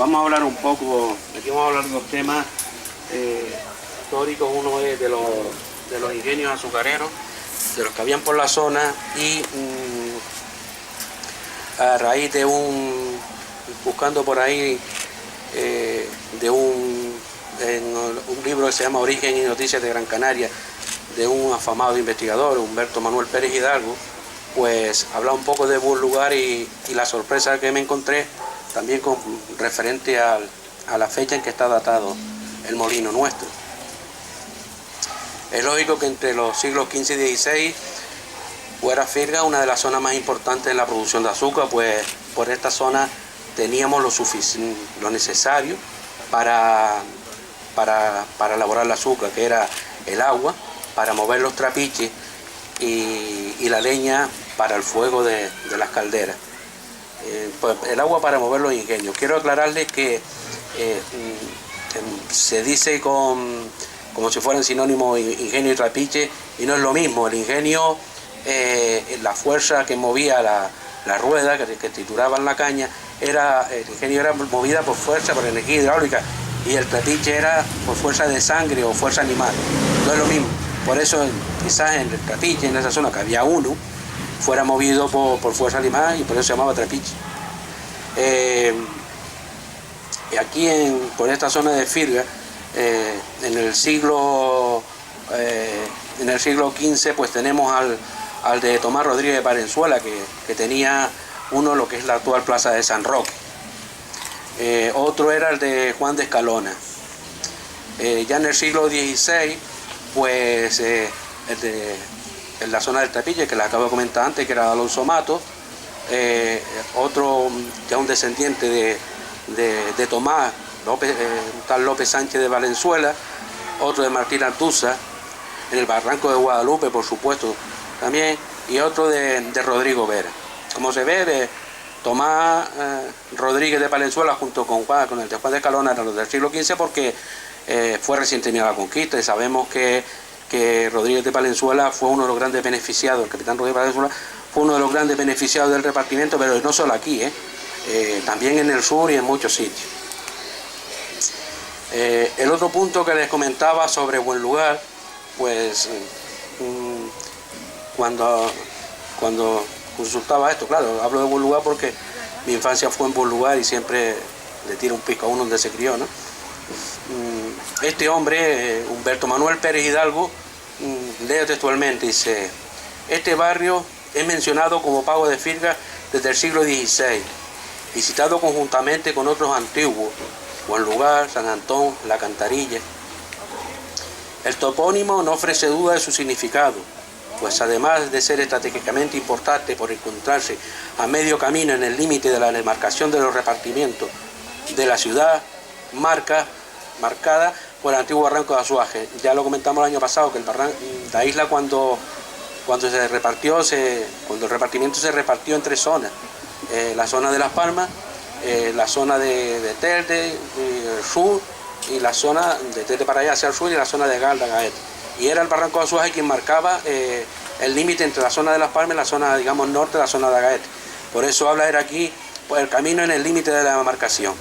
vamos a hablar un poco, aquí vamos a hablar de dos temas históricos. Uno es de los ingenios azucareros, de los que habían por la zona, y a raíz de buscando por ahí de un libro que se llama Origen y Noticias de Gran Canaria, de un afamado investigador, Humberto Manuel Pérez Hidalgo, pues habla un poco de buen lugar y la sorpresa que me encontré también con referente a la fecha en que está datado el molino nuestro. Es lógico que entre los siglos XV y XVI fuera Firga una de las zonas más importantes en la producción de azúcar, pues por esta zona teníamos lo necesario para elaborar el azúcar, que era el agua para mover los trapiches y la leña para el fuego de las calderas. Pues el agua para mover los ingenios. Quiero aclararles que se dice como si fueran sinónimos ingenio y trapiche, y no es lo mismo. El ingenio, la fuerza que movía la rueda, que trituraban la caña, el ingenio era movida por fuerza, por energía hidráulica, y el trapiche era por fuerza de sangre o fuerza animal. No es lo mismo. Por eso quizás en el trapiche, en esa zona que había uno, fuera movido por fuerza animal, y por eso se llamaba trapiche. Aquí por esta zona de Firga, en el siglo XV, pues tenemos al de Tomás Rodríguez de Palenzuela, que tenía lo que es la actual plaza de San Roque. Otro era el de Juan de Escalona. Ya en el siglo XVI, pues en la zona del Trapiche, que les acabo de comentar antes, que era Alonso Mato, otro ya un descendiente de Tomás, tal López Sánchez de Valenzuela, otro de Martín Artuza, en el Barranco de Guadalupe, por supuesto, también, y otro de Rodrigo Vera. Como se ve, Tomás Rodríguez de Palenzuela junto con el de Juan de Escalona eran los del siglo XV, porque fue recién terminada la conquista, y sabemos que Rodríguez de Palenzuela fue uno de los grandes beneficiados, el capitán Rodríguez de Palenzuela fue uno de los grandes beneficiados del repartimiento, pero no solo aquí, también en el sur y en muchos sitios. El otro punto que les comentaba sobre buen lugar, pues cuando consultaba esto, claro, hablo de buen lugar porque mi infancia fue en buen lugar y siempre le tiro un pico a uno donde se crió, ¿no? Este hombre, Humberto Manuel Pérez Hidalgo, leo textualmente, dice: este barrio es mencionado como pago de Firga desde el siglo XVI y citado conjuntamente con otros antiguos: Buen Lugar, San Antón, La Cantarilla. El topónimo no ofrece duda de su significado, pues además de ser estratégicamente importante por encontrarse a medio camino en el límite de la demarcación de los repartimientos de la ciudad, marcada por el antiguo barranco de Azuaje. Ya lo comentamos el año pasado, que la isla cuando el repartimiento se repartió en tres zonas: la zona de Las Palmas, la zona de Telde, el sur, y la zona de Telde para allá hacia el sur, y la zona de Galda, Gaete. Y era el barranco de Azuaje quien marcaba el límite entre la zona de Las Palmas y la zona, digamos, norte, la zona de Agaete. Por eso habla él aquí, pues, el camino en el límite de la demarcación.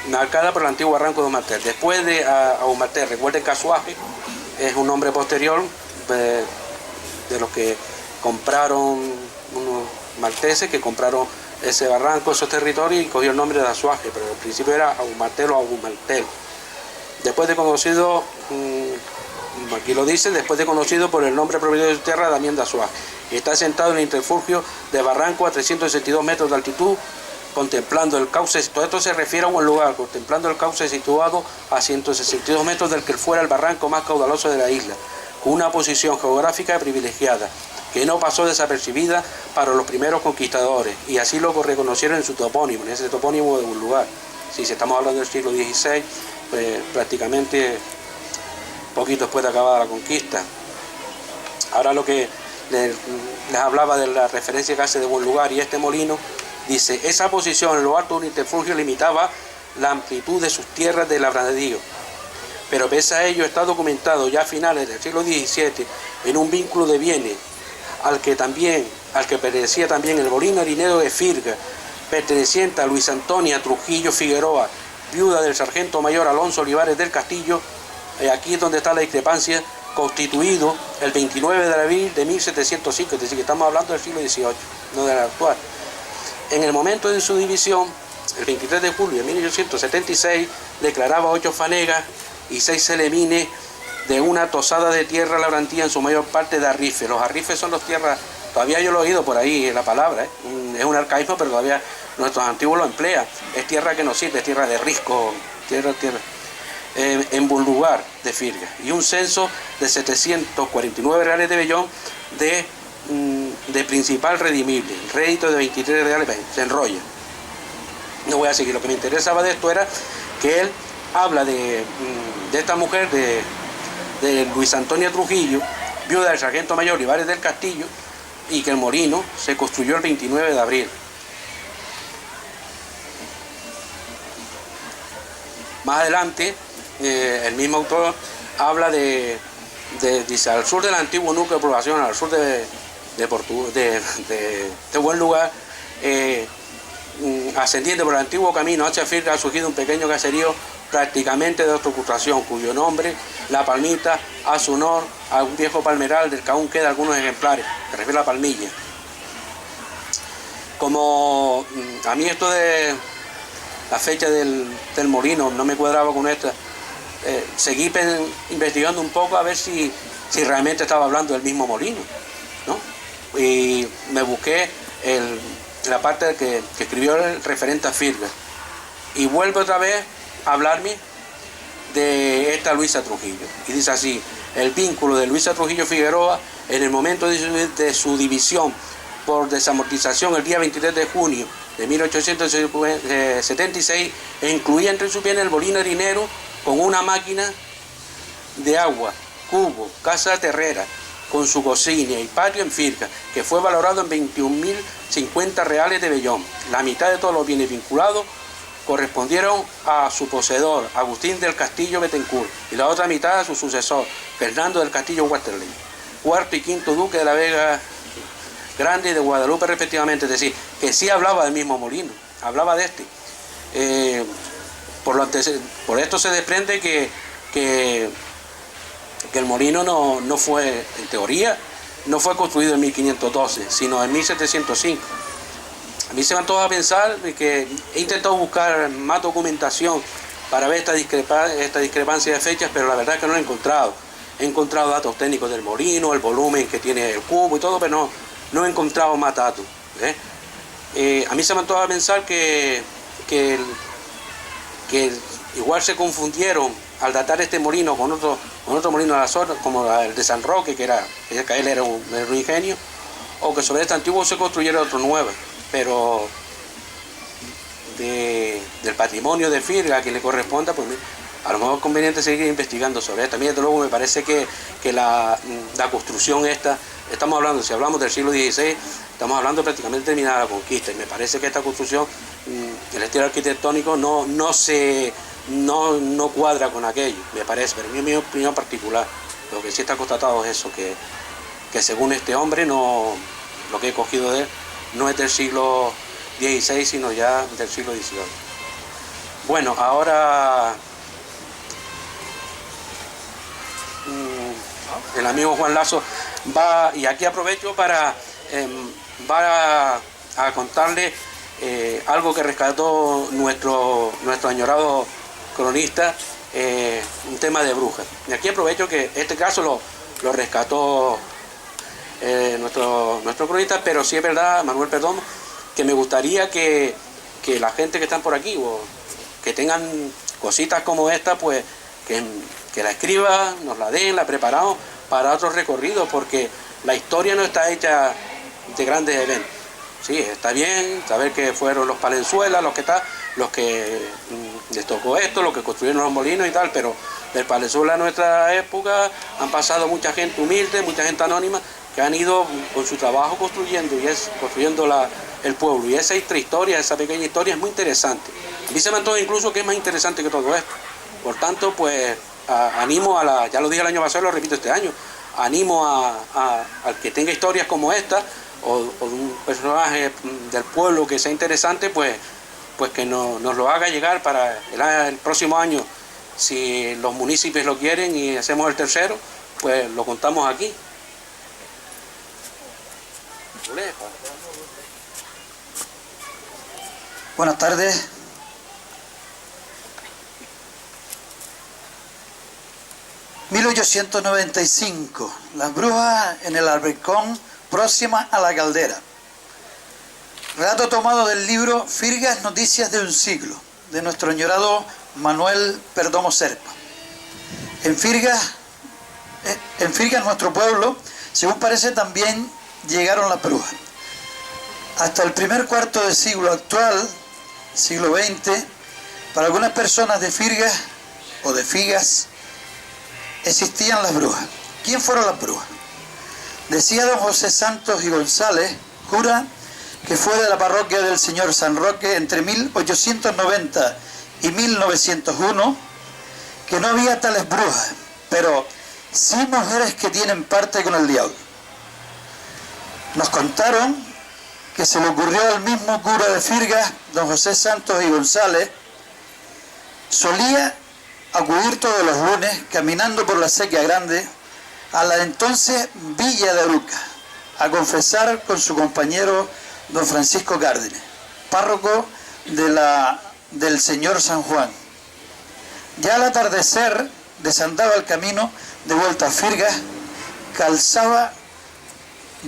Marcada por el antiguo barranco de Aumartel. Después de Aumartel, recuerden que Azuaje es un nombre posterior de los que compraron unos malteses que compraron ese barranco, esos territorios, y cogió el nombre de Azuaje, pero al principio era Aumartel o Aumartel. Después de conocido, aquí lo dice, después de conocido por el nombre propietario de su tierra, Damián de Azuaje. Está sentado en el interfugio de barranco a 362 metros de altitud, contemplando el cauce. Todo esto se refiere a un lugar, contemplando el cauce situado a 162 metros del que fuera el barranco más caudaloso de la isla, con una posición geográfica privilegiada, que no pasó desapercibida para los primeros conquistadores, y así lo reconocieron en su topónimo, en ese topónimo de un lugar. Si estamos hablando del siglo XVI, pues prácticamente poquito después de acabada la conquista. Ahora lo que les hablaba de la referencia que hace de buen lugar, y este molino, dice: esa posición en lo alto de un interfugio limitaba la amplitud de sus tierras de labradío, pero pese a ello está documentado ya a finales del siglo XVII en un vínculo de bienes al que pertenecía también el molino harinero de Firga, perteneciente a Luisa Antonia Trujillo Figueroa, viuda del sargento mayor Alonso Olivares del Castillo, aquí es donde está la discrepancia, constituido el 29 de abril de 1705, es decir, que estamos hablando del siglo XVIII, no del actual. En el momento de su división, el 23 de julio de 1876, declaraba 8 fanegas y 6 celemines de una tosada de tierra labrantía, en su mayor parte de arrife. Los arrifes son las tierras, todavía yo lo he oído por ahí la palabra, es un arcaísmo, pero todavía nuestros antiguos lo emplean. Es tierra que nos sirve, es tierra de risco, tierra. En buen lugar de Firga, y un censo de 749 reales de vellón de principal redimible, rédito de 23 reales, se enrolla. No voy a seguir, lo que me interesaba de esto era que él habla de esta mujer, de Luisa Antonia Trujillo, viuda del sargento mayor Olivares del Castillo, y que el molino se construyó el 29 de abril. Más adelante, el mismo autor habla dice, al sur del antiguo núcleo de población, al sur de buen lugar, ascendiente por el antiguo camino hacia Firga, ha surgido un pequeño caserío prácticamente de ocupación, cuyo nombre, La Palmita, a su honor a un viejo palmeral del que aún quedan algunos ejemplares, que refiere a la palmilla. Como a mí esto de la fecha del molino no me cuadraba con esta, seguí investigando un poco a ver si realmente estaba hablando del mismo molino, ¿no? Y me busqué la parte que escribió el referente a Firga, y vuelvo otra vez a hablarme de esta Luisa Trujillo, y dice así: el vínculo de Luisa Trujillo Figueroa en el momento de su división por desamortización el día 23 de junio de 1876 incluía entre sus bienes el molino harinero con una máquina de agua, cubo, casa terrera, con su cocina y patio en Firga, que fue valorado en 21.050 reales de vellón. La mitad de todos los bienes vinculados correspondieron a su poseedor, Agustín del Castillo Betancourt, y la otra mitad a su sucesor, Fernando del Castillo Westerling, cuarto y quinto duque de la Vega Grande y de Guadalupe respectivamente. Es decir, que sí hablaba del mismo molino, hablaba de este. Por esto se desprende que el molino no fue, en teoría, no fue construido en 1512, sino en 1705. A mí se me antoja pensar que he intentado buscar más documentación para ver esta discrepancia de fechas, pero la verdad es que no lo he encontrado. He encontrado datos técnicos del molino, el volumen que tiene el cubo y todo, pero no he encontrado más datos. A mí se me antoja pensar que igual se confundieron al datar este molino con otro molino de la zona, como el de San Roque, que él era un ingenio, o que sobre este antiguo se construyera otro nuevo, pero del patrimonio de Firga que le corresponda, pues a lo mejor es conveniente seguir investigando sobre esto. A mí desde luego me parece que la construcción esta, estamos hablando, si hablamos del siglo XVI, estamos hablando prácticamente de terminada la conquista, y me parece que esta construcción, el estilo arquitectónico no cuadra con aquello, me parece, pero en mi opinión particular. Lo que sí está constatado es eso, que según este hombre, lo que he cogido de él no es del siglo XVI, sino ya del siglo XVIII. Bueno, ahora el amigo Juan Lazo va, y aquí aprovecho para a contarle algo que rescató nuestro añorado cronista, un tema de brujas. Y aquí aprovecho que este caso lo rescató nuestro cronista, pero sí es verdad, Manuel Perdomo, que me gustaría que la gente que están por aquí, o que tengan cositas como esta, pues que la escriba, nos la den, la preparamos para otros recorridos, porque la historia no está hecha de grandes eventos. Sí, está bien saber que fueron los Palenzuelas los que les tocó esto, los que construyeron los molinos y tal, pero del Palenzuela a nuestra época han pasado mucha gente humilde, mucha gente anónima, que han ido con su trabajo construyendo el pueblo. Y esa historia, esa pequeña historia es muy interesante. A mí se me antoja incluso que es más interesante que todo esto. Por tanto, pues animo ya lo dije el año pasado y lo repito este año, animo al que tenga historias como esta, o de un personaje del pueblo que sea interesante, pues que nos lo haga llegar para el próximo año. Si los municipios lo quieren y hacemos el tercero, pues lo contamos aquí. Buenas tardes. ...1895... las brujas en el Albercón, próxima a la caldera. Relato tomado del libro Firgas, noticias de un siglo, de nuestro añorado Manuel Perdomo Serpa. En Firgas, nuestro pueblo, según parece, también llegaron las brujas. Hasta el primer cuarto del siglo actual, siglo XX, para algunas personas de Firgas o de Figas, existían las brujas. ¿Quién fueron las brujas? Decía don José Santos y González, cura, que fue de la parroquia del Señor San Roque entre 1890 y 1901, que no había tales brujas, pero sí mujeres que tienen parte con el diablo. Nos contaron que se le ocurrió al mismo cura de Firgas, don José Santos y González, solía acudir todos los lunes, caminando por la Sequía Grande, a la entonces Villa de Aruca, a confesar con su compañero don Francisco Cárdenas, párroco del Señor San Juan. Ya al atardecer desandaba el camino de vuelta a Firgas, calzaba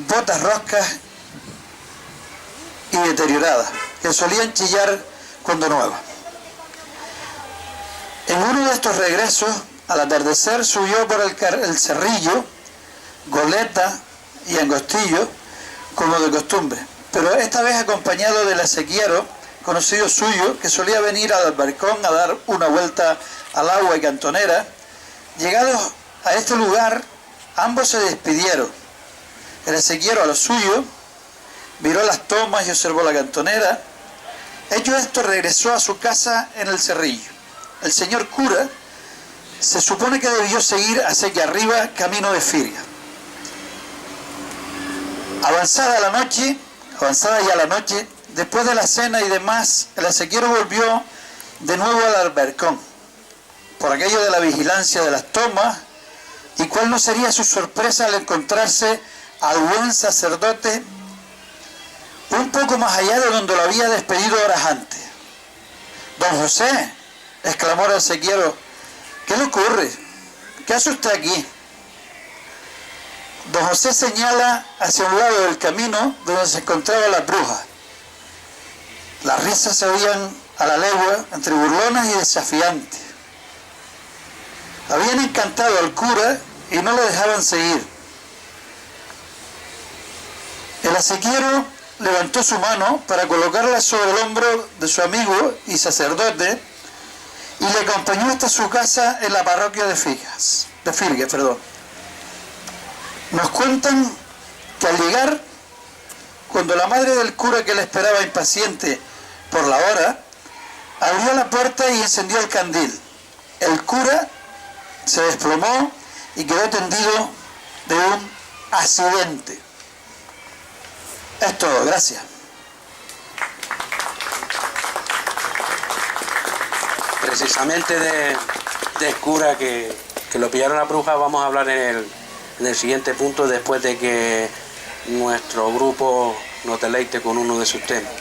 botas roscas y deterioradas, que solían chillar cuando nuevas. En uno de estos regresos, al atardecer, subió por el Cerrillo, Goleta y Angostillo, como de costumbre, pero esta vez acompañado del acequiero, conocido suyo, que solía venir al balcón a dar una vuelta al agua y cantonera. Llegados a este lugar, ambos se despidieron. El acequiero a lo suyo, miró las tomas y observó la cantonera. Hecho esto, regresó a su casa en el Cerrillo. El señor cura se supone que debió seguir hacia aquí arriba, camino de Firgas. Avanzada ya la noche, después de la cena y demás, el acequiero volvió de nuevo al albercón, por aquello de la vigilancia de las tomas, y cuál no sería su sorpresa al encontrarse al buen sacerdote un poco más allá de donde lo había despedido horas antes. «Don José», exclamó el acequiero, «¿qué le ocurre? ¿Qué hace usted aquí?» Don José señala hacia un lado del camino donde se encontraban las brujas. Las risas se oían a la legua, entre burlonas y desafiantes. Habían encantado al cura y no lo dejaban seguir. El acequiero levantó su mano para colocarla sobre el hombro de su amigo y sacerdote y le acompañó hasta su casa en la parroquia de Firgas. Nos cuentan que al llegar, cuando la madre del cura, que le esperaba impaciente por la hora, abrió la puerta y encendió el candil, el cura se desplomó y quedó tendido de un accidente. Es todo, gracias. Precisamente del cura que lo pillaron las brujas vamos a hablar en el siguiente punto, después de que nuestro grupo nos deleite con uno de sus temas.